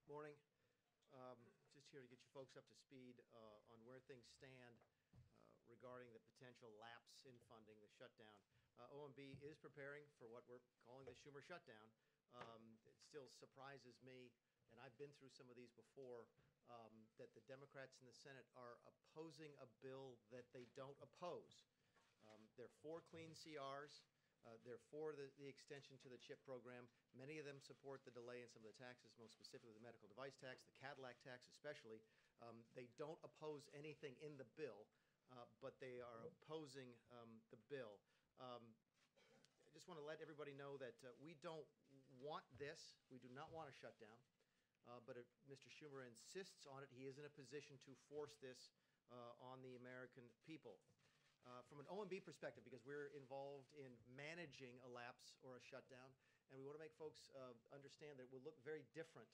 Morning. Just here to get you folks up to speed on where things stand regarding the potential lapse in funding, the shutdown. OMB is preparing for what we're calling the Schumer shutdown. It still surprises me, and I've been through some of these before, that the Democrats in the Senate are opposing a bill that they don't oppose. They're for clean CRs. They're for the extension to the CHIP program. Many of them support the delay in some of the taxes, most specifically the medical device tax, the Cadillac tax especially. They don't oppose anything in the bill, but they are opposing the bill. I just want to let everybody know that we don't want this. We do not want a shutdown. But if Mr. Schumer insists on it, he is in a position to force this on the American people. From an OMB perspective, because we're involved in managing a lapse or a shutdown, and we want to make folks understand that it will look very different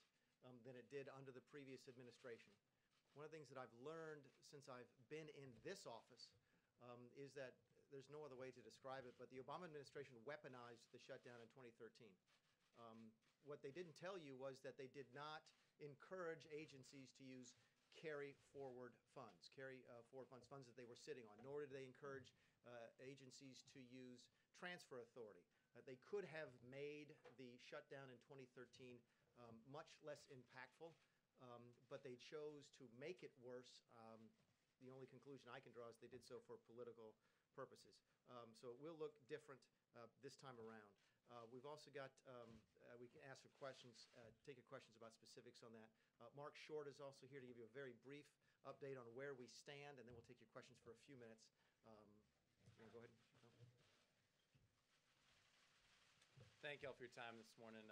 than it did under the previous administration. One of the things that I've learned since I've been in this office is that there's no other way to describe it, but the Obama administration weaponized the shutdown in 2013. What they didn't tell you was that they did not encourage agencies to use carry-forward funds, funds that they were sitting on, nor did they encourage agencies to use transfer authority. They could have made the shutdown in 2013 much less impactful, but they chose to make it worse. The only conclusion I can draw is they did so for political purposes. So it will look different this time around. We've also got, we can ask for questions, take your questions about specifics on that. Mark Short is also here to give you a very brief update on where we stand, and then we'll take your questions for a few minutes. You want to go ahead? No? Thank you all for your time this morning.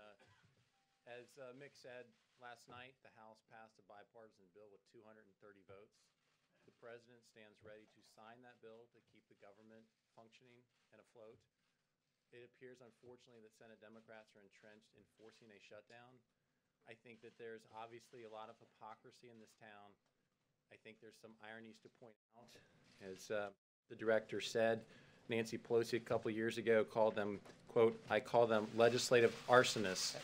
As Mick said, last night the House passed a bipartisan bill with 230 votes. The President stands ready to sign that bill to keep the government functioning and afloat. It appears, unfortunately, that Senate Democrats are entrenched in forcing a shutdown. I think that there's obviously a lot of hypocrisy in this town. I think there's some ironies to point out. As the director said, Nancy Pelosi a couple years ago called them, quote, "I call them legislative arsonists,"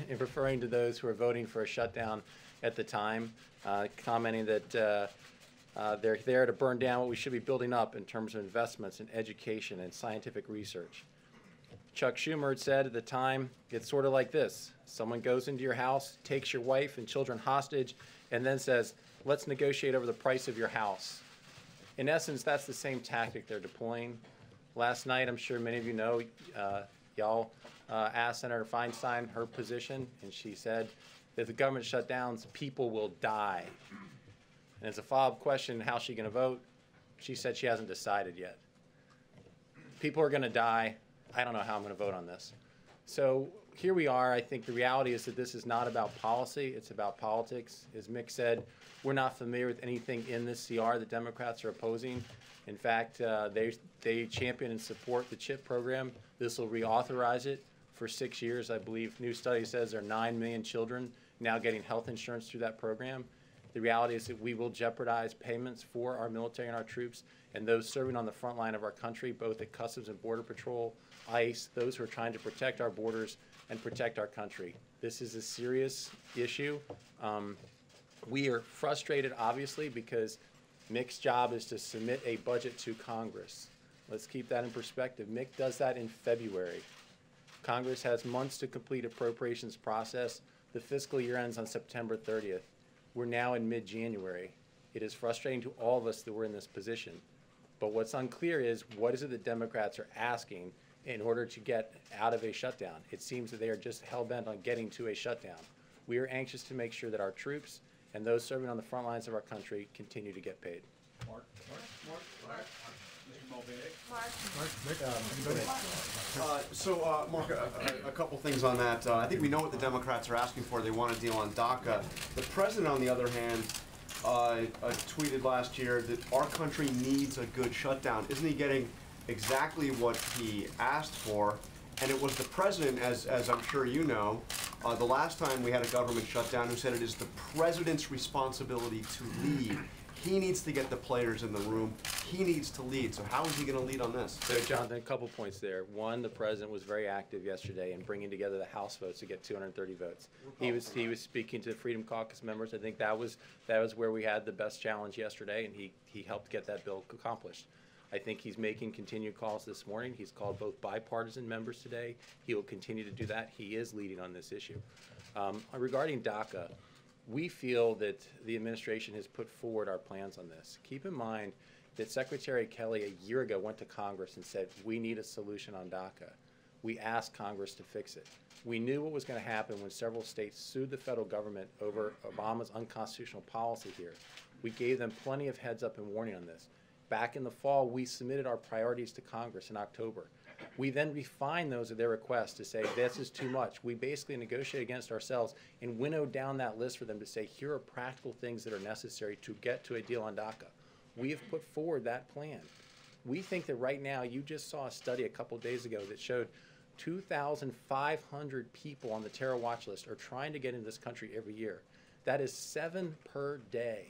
in referring to those who are voting for a shutdown at the time, commenting that they're there to burn down what we should be building up in terms of investments in education and scientific research. Chuck Schumer had said at the time, it's sort of like this. Someone goes into your house, takes your wife and children hostage, and then says, let's negotiate over the price of your house. In essence, that's the same tactic they're deploying. Last night, I'm sure many of you know, y'all asked Senator Feinstein her position, and she said, if the government shut down, people will die. And as a follow-up question, how's she going to vote? She said she hasn't decided yet. People are going to die. I don't know how I'm going to vote on this. So here we are. I think the reality is that this is not about policy. It's about politics. As Mick said, we're not familiar with anything in this CR that Democrats are opposing. In fact, they champion and support the CHIP program. This will reauthorize it for 6 years. I believe new study says there are 9 million children now getting health insurance through that program. The reality is that we will jeopardize payments for our military and our troops and those serving on the front line of our country, both at Customs and Border Patrol, ICE, those who are trying to protect our borders and protect our country. This is a serious issue. We are frustrated, obviously, because Mick's job is to submit a budget to Congress. Let's keep that in perspective. Mick does that in February. Congress has months to complete appropriations process. The fiscal year ends on September 30th. We're now in mid-January. It is frustrating to all of us that we're in this position. But what's unclear is what is it the Democrats are asking in order to get out of a shutdown? It seems that they are just hell-bent on getting to a shutdown. We are anxious to make sure that our troops and those serving on the front lines of our country continue to get paid. Mark. Mr. Mulvaney. Mark, a couple things on that. I think we know what the Democrats are asking for. They want a deal on DACA. The president, on the other hand, tweeted last year that our country needs a good shutdown. Isn't he getting exactly what he asked for? And it was the president, as I'm sure you know, the last time we had a government shutdown, who said it is the president's responsibility to lead. He needs to get the players in the room. he needs to lead. So how is he going to lead on this? So, Jonathan, a couple points there. One, the president was very active yesterday in bringing together the House votes to get 230 votes. He was speaking to the Freedom Caucus members. I think that was where we had the best challenge yesterday, and he helped get that bill accomplished. I think he's making continued calls this morning. He's called both bipartisan members today. He will continue to do that. He is leading on this issue. Regarding DACA, we feel that the administration has put forward our plans on this. Keep in mind that Secretary Kelly a year ago went to Congress and said, we need a solution on DACA. We asked Congress to fix it. We knew what was going to happen when several states sued the federal government over Obama's unconstitutional policy here. We gave them plenty of heads up and warning on this. Back in the fall, we submitted our priorities to Congress in October. We then refined those at their request to say, this is too much. We basically negotiated against ourselves and winnowed down that list for them to say, here are practical things that are necessary to get to a deal on DACA. We have put forward that plan. We think that right now, you just saw a study a couple days ago that showed 2,500 people on the terror watch list are trying to get into this country every year. That is 7 per day.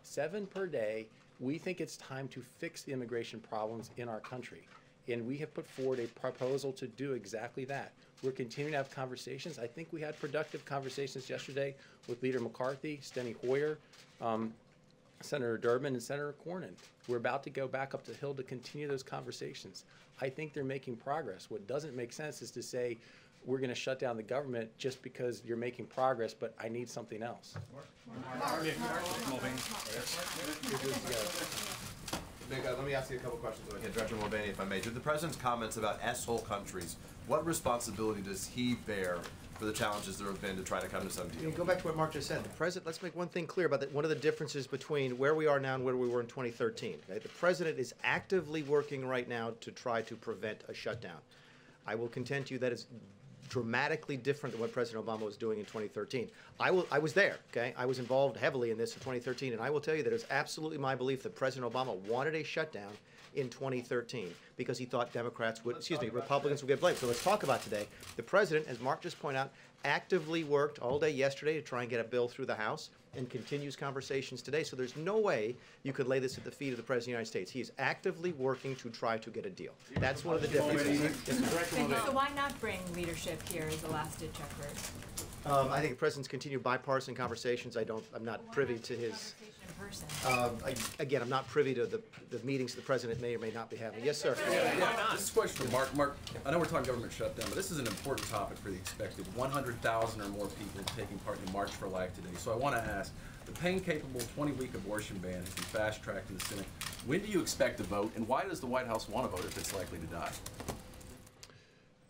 7 per day. We think it's time to fix the immigration problems in our country. And we have put forward a proposal to do exactly that. We're continuing to have conversations. I think we had productive conversations yesterday with Leader McCarthy, Steny Hoyer, Senator Durbin, and Senator Cornyn. We're about to go back up the Hill to continue those conversations. I think they're making progress. What doesn't make sense is to say we're going to shut down the government just because you're making progress, but I need something else. Let me ask you a couple questions. Yeah, Director Mulvaney, if I may. To the President's comments about S-hole countries, what responsibility does he bear for the challenges there have been to try to come to some deal? Go back to what Mark just said. The president, let's make one thing clear about that. One of the differences between where we are now and where we were in 2013. Okay? The president is actively working right now to try to prevent a shutdown. I will contend to you that is dramatically different than what President Obama was doing in 2013. I was there, okay? I was involved heavily in this in 2013, and I will tell you that it was absolutely my belief that President Obama wanted a shutdown in 2013 because he thought Republicans would get blamed. So let's talk about today. The president, as Mark just pointed out, actively worked all day yesterday to try and get a bill through the House and continues conversations today. So there's no way you could lay this at the feet of the President of the United States. He is actively working to try to get a deal. That's one of the differences. So why not bring leadership here as a last-ditch effort? I think the President's continued bipartisan conversations. I'm not privy to his. In person. Again, I'm not privy to the meetings the President may or may not be having. Yes, sir. This is a question for Mark. Mark, I know we're talking government shutdown, but this is an important topic for the expected 100,000 or more people taking part in the March for Life today. So I want to ask, the pain-capable 20-week abortion ban has been fast-tracked in the Senate. When do you expect to vote, and why does the White House want to vote if it's likely to die?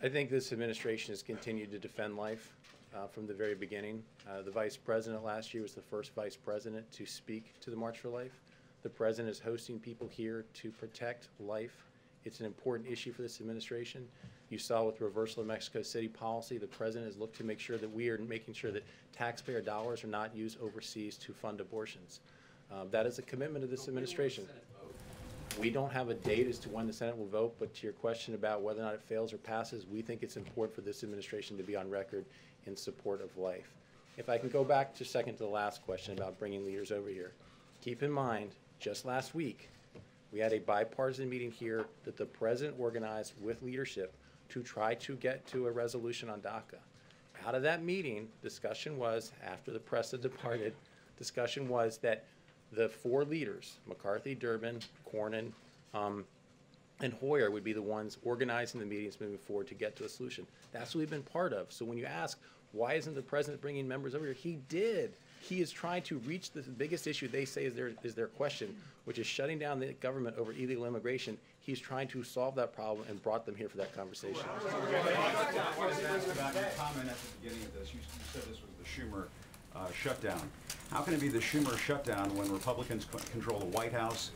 I think this administration has continued to defend life from the very beginning. The vice president last year was the first vice president to speak to the March for Life. The president is hosting people here to protect life. It's an important issue for this administration. You saw with reversal of Mexico City policy, the president has looked to make sure that we are making sure that taxpayer dollars are not used overseas to fund abortions. That is a commitment of this administration. We don't have a date as to when the Senate will vote, but to your question about whether or not it fails or passes, we think it's important for this administration to be on record in support of life. If I can go back just a second to the last question about bringing leaders over here. Keep in mind, just last week, we had a bipartisan meeting here that the president organized with leadership to try to get to a resolution on DACA. Out of that meeting, discussion was, after the press had departed, discussion was that the 4 leaders, McCarthy, Durbin, Cornyn, and Hoyer would be the ones organizing the meetings moving forward to get to a solution. That's what we've been part of. So when you ask, why isn't the president bringing members over here? He did. He is trying to reach the biggest issue they say is their question, which is shutting down the government over illegal immigration. He's trying to solve that problem and brought them here for that conversation. I wanted to ask about your comment at the beginning of this. You said this was the Schumer shutdown. How can it be the Schumer shutdown when Republicans control the White House,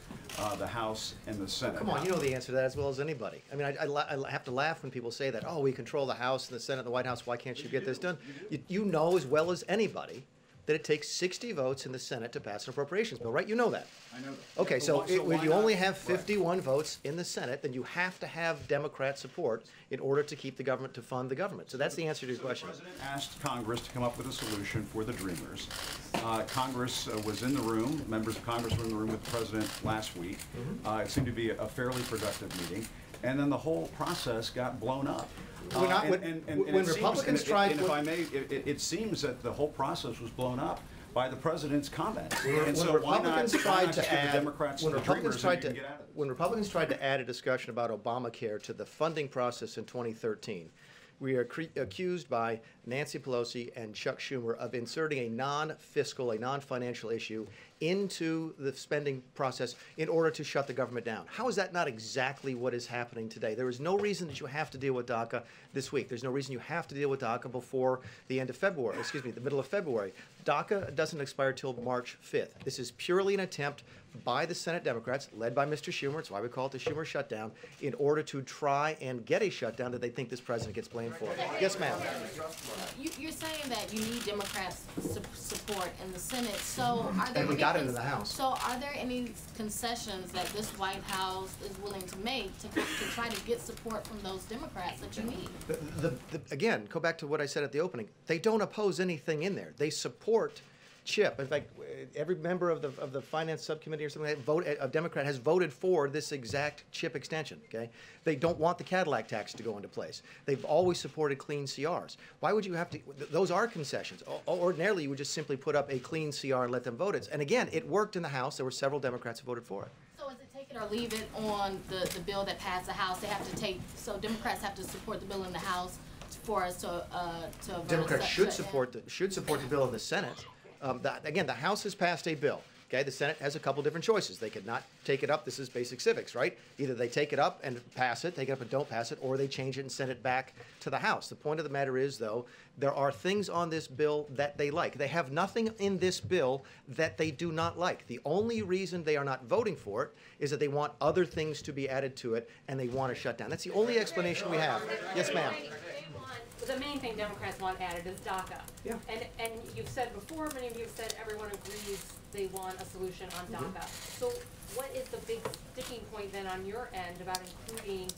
the House, and the Senate? Come on, you know the answer to that as well as anybody. I mean, I have to laugh when people say that, oh, we control the House and the Senate and the White House, why can't you get this done? You know as well as anybody that it takes 60 votes in the Senate to pass an appropriations bill, right? You know that. I know that. Okay, But so why- when why you not- only have right. 51 votes in the Senate, then you have to have Democrat support in order to keep the government, to fund the government. So that's the answer to your question. The president asked Congress to come up with a solution for the Dreamers. Congress was in the room, members of Congress were in the room with the president last week. It seemed to be a fairly productive meeting, and then the whole process got blown up. We're not- when it seems- Republicans and tried- and if I may, it seems that the whole process was blown up by the president's comments. When And so why not Republicans just tried give to the add, Democrats when the Republicans Dreamers tried and you to, can get out of it? when Republicans tried to add a discussion about Obamacare to the funding process in 2013, we are accused by Nancy Pelosi and Chuck Schumer of inserting a non-fiscal, a non-financial issue into the spending process in order to shut the government down. How is that not exactly what is happening today? There is no reason that you have to deal with DACA this week. There's no reason you have to deal with DACA before the end of February, excuse me, the middle of February. DACA doesn't expire till March 5th. This is purely an attempt by the Senate Democrats, led by Mr. Schumer, it's why we call it the Schumer shutdown, in order to try and get a shutdown that they think this president gets blamed for. Yes, ma'am. You're saying that you need Democrats' support in the Senate, so are there And we any got it in the House. So are there any concessions that this White House is willing to make to try to get support from those Democrats that you need? Again, go back to what I said at the opening. They don't oppose anything in there. They support CHIP. In fact, every member of the finance subcommittee or something a Democrat has voted for this exact CHIP extension. Okay, they don't want the Cadillac tax to go into place. They've always supported clean CRs. Why would you have to? Those are concessions. Ordinarily, you would just simply put up a clean CR and let them vote it. And again, it worked in the House. There were several Democrats who voted for it. So is it take it or leave it on the bill that passed the House? They have to take, so Democrats have to support the bill in the House for us to vote Democrats it should shut support the bill in the Senate. Again, the House has passed a bill. Okay, the Senate has a couple different choices. They could not take it up. This is basic civics, right? Either they take it up and pass it, take it up and don't pass it, or they change it and send it back to the House. The point of the matter is, though, there are things on this bill that they like. They have nothing in this bill that they do not like. The only reason they are not voting for it is that they want other things to be added to it and they want to shut down. That's the only explanation we have. Yes, ma'am. The main thing Democrats want added is DACA. Yeah. And you've said before, many of you have said everyone agrees they want a solution on DACA. So what is the big sticking point then on your end about including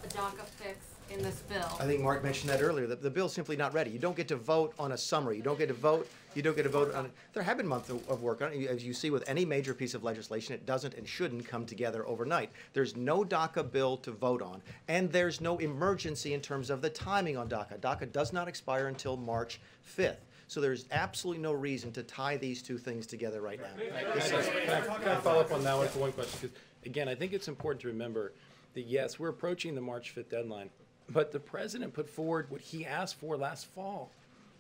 a DACA fix in this bill? I think Mark mentioned that earlier. The bill's simply not ready. You don't get to vote on a summary. You don't get to vote. You don't get to vote on it. There have been months of work on it. As you see with any major piece of legislation, it doesn't and shouldn't come together overnight. There's no DACA bill to vote on, and there's no emergency in terms of the timing on DACA. DACA does not expire until March 5th. So there's absolutely no reason to tie these two things together right now. Can I follow up on that one for one question? Because, again, I think it's important to remember that, yes, we're approaching the March 5th deadline, but the president put forward what he asked for last fall.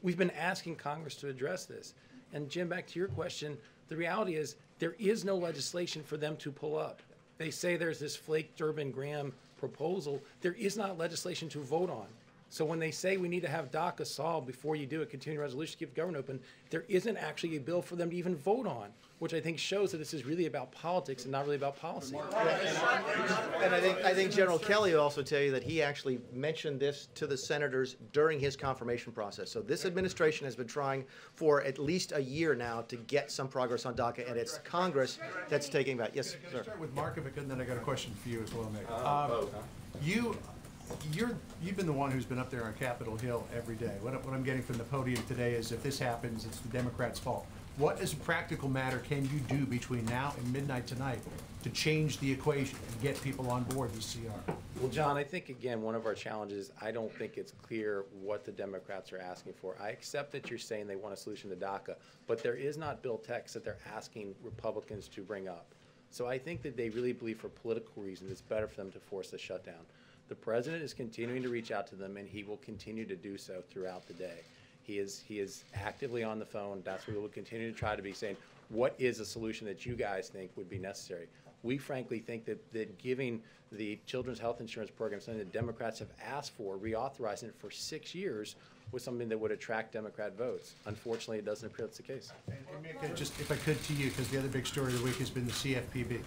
We've been asking Congress to address this. And, Jim, back to your question, the reality is there is no legislation for them to pull up. They say there's this Flake, Durbin, Graham proposal. There is not legislation to vote on. So when they say we need to have DACA solved before you do a continuing resolution to keep the government open, there isn't actually a bill for them to even vote on, which I think shows that this is really about politics and not really about policy. And I think General Kelly will also tell you that he actually mentioned this to the senators during his confirmation process. So this administration has been trying for at least a year now to get some progress on DACA, and it's Congress that's taking that. Yes, sir. Start with Markovic, and then I got a question for you as well, Mick. You've been the one who's been up there on Capitol Hill every day. What I'm getting from the podium today is if this happens, it's the Democrats' fault. What, as a practical matter, can you do between now and midnight tonight to change the equation and get people on board the CR? Well, John, I think, again, one of our challenges, I don't think it's clear what the Democrats are asking for. I accept that you're saying they want a solution to DACA, but there is not bill text that they're asking Republicans to bring up. So I think that they really believe for political reasons it's better for them to force the shutdown. The president is continuing to reach out to them, and he will continue to do so throughout the day. He is actively on the phone. That's what we will continue to try to be saying, what is a solution that you guys think would be necessary? We frankly think that giving the Children's Health Insurance Program, something that Democrats have asked for, reauthorizing it for 6 years, was something that would attract Democrat votes. Unfortunately, it doesn't appear that's the case. And Mick, just if I could to you, because the other big story of the week has been the CFPB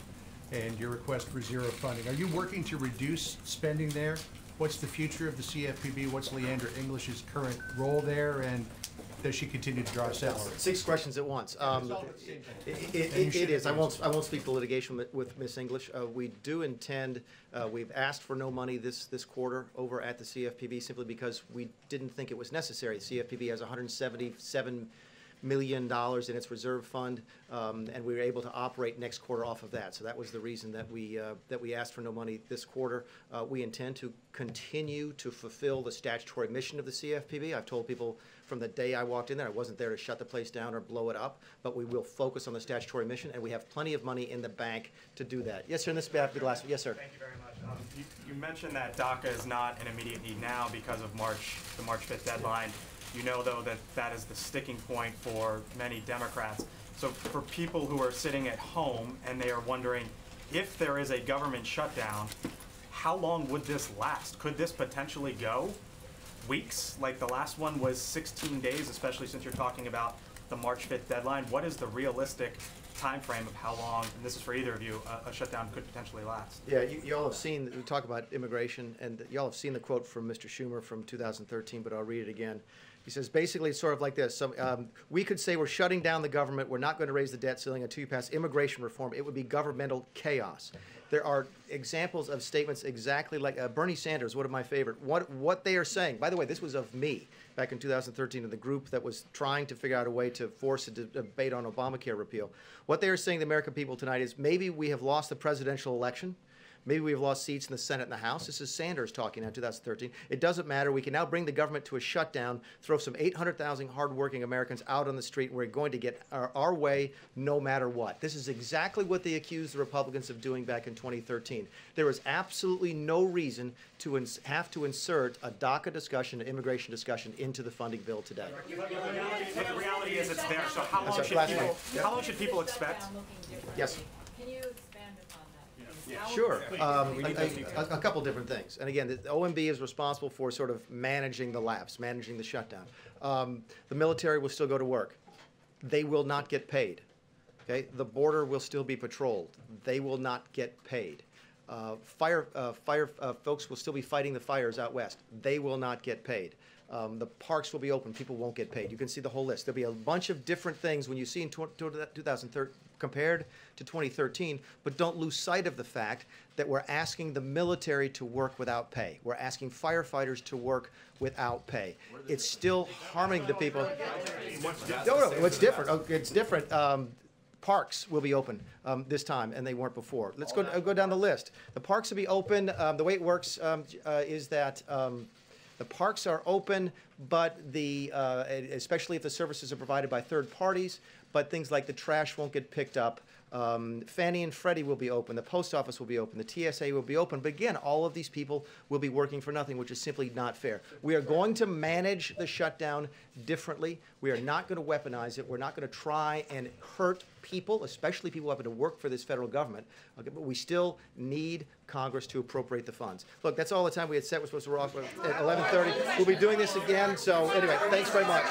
and your request for zero funding. Are you working to reduce spending there? What's the future of the CFPB? What's Leandra English's current role there? And does she continue to draw a salary? 6 questions at once. It is. I won't speak to litigation with Ms. English. We do intend. We've asked for no money this quarter over at the CFPB simply because we didn't think it was necessary. The CFPB has $177 million in its reserve fund, and we were able to operate next quarter off of that. So that was the reason that we asked for no money this quarter. We intend to continue to fulfill the statutory mission of the CFPB. I've told people from the day I walked in there, I wasn't there to shut the place down or blow it up, but we will focus on the statutory mission, and we have plenty of money in the bank to do that. Yes, sir, and this will be the last one. Yes, sir. Thank you very much. You mentioned that DACA is not an immediate need now because of the March 5th deadline. You know, though, that that is the sticking point for many Democrats. So for people who are sitting at home and they are wondering, if there is a government shutdown, how long would this last? Could this potentially go weeks? Like the last one was 16 days, especially since you're talking about the March 5th deadline. What is the realistic time frame of how long, and this is for either of you, a shutdown could potentially last? Yeah, you all have seen, we talk about immigration, and you all have seen the quote from Mr. Schumer from 2013, but I'll read it again. He says, basically, it's sort of like this. We could say we're shutting down the government. We're not going to raise the debt ceiling until you pass immigration reform. It would be governmental chaos. There are examples of statements exactly like Bernie Sanders, one of my favorite. What they are saying, by the way, this was of me back in 2013 in the group that was trying to figure out a way to force a debate on Obamacare repeal. What they are saying to the American people tonight is maybe we have lost the presidential election. Maybe we've lost seats in the Senate and the House. This is Sanders talking now in 2013. It doesn't matter. We can now bring the government to a shutdown, throw some 800,000 hardworking Americans out on the street, and we're going to get our way no matter what. This is exactly what they accused the Republicans of doing back in 2013. There is absolutely no reason to have to insert a DACA discussion, an immigration discussion, into the funding bill today. But the reality is it's there, so how long should people expect? Yes. Can you expand upon that? Sure. A couple different things. And again, the OMB is responsible for sort of managing the lapse, managing the shutdown. The military will still go to work. They will not get paid. Okay? The border will still be patrolled. They will not get paid. Fire folks will still be fighting the fires out west. They will not get paid. The parks will be open. People won't get paid. You can see the whole list. There'll be a bunch of different things when you see in 2013 compared to 2013, but don't lose sight of the fact that we're asking the military to work without pay. We're asking firefighters to work without pay. It's still harming the people. No, it's different. Okay, it's different. Parks will be open this time, and they weren't before. Let's go down the list. The parks will be open. The way it works is that the parks are open, but especially if the services are provided by third parties, but things like the trash won't get picked up. Fannie and Freddie will be open. The post office will be open. The TSA will be open. But again, all of these people will be working for nothing, which is simply not fair. We are going to manage the shutdown differently. We are not going to weaponize it. We're not going to try and hurt people, especially people having to work for this federal government. Okay, but we still need Congress to appropriate the funds. Look, that's all the time we had set. We're supposed to rock at 11:30. We'll be doing this again. So anyway, thanks very much.